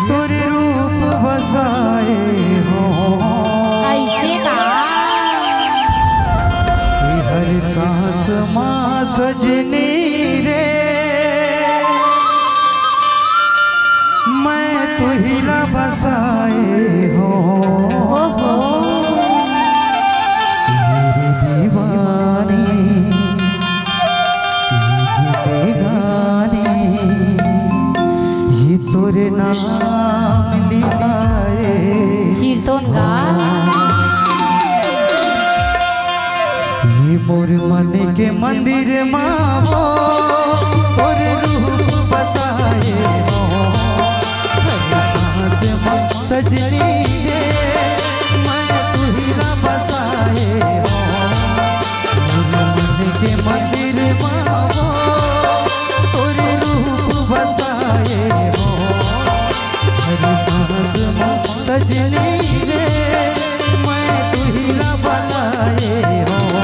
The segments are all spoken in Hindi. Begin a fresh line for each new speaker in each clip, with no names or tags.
तोरे रूप बसाए हो
ऐसे का
हर सांस माँ सजनी रे मैं तो हिला बसाए हो मेरे दीवानी ये गाने ये तोरे नाम लिखाए
सिरतोन गा
ये मोर मन के मंदिर मावो तोरे रूप बताए हो सजनी रे मैं तू हीरा बसाए हो मोर मन के मंदिर मावो तोरे रूप बताए हो हर सांस सजनी रे मैं तू हीरा बनाए हो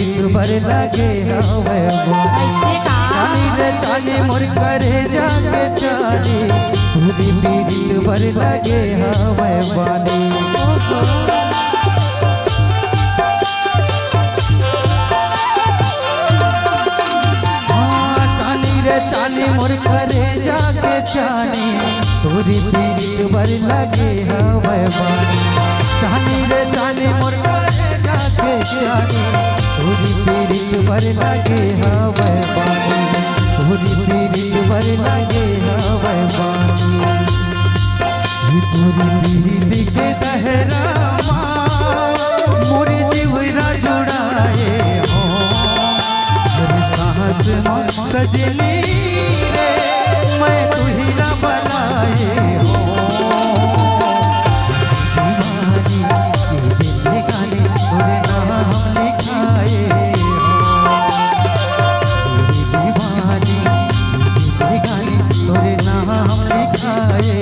लगे हवे चाली रे चाली मोर करे जाके चाली पूरी पीरित भर लगे हवे बानी चाली रे चाली मोर करे जाके चाली पूरी पीरित भर लगे हवे बानी चाली रे चाली मोर करे जाके चाली पूरी पीरित भर लगे हवे बानी पूरी पीरित भर लगे हवे बानी पूरी पीरित के दहरा मोरे जीवरा जुड़ाए हो हर सांस सजनी रे मैं तू हीरा बनाए हो दीवानी गाने तोरे नाम लिखाए गाने तोरे नाम लिखाए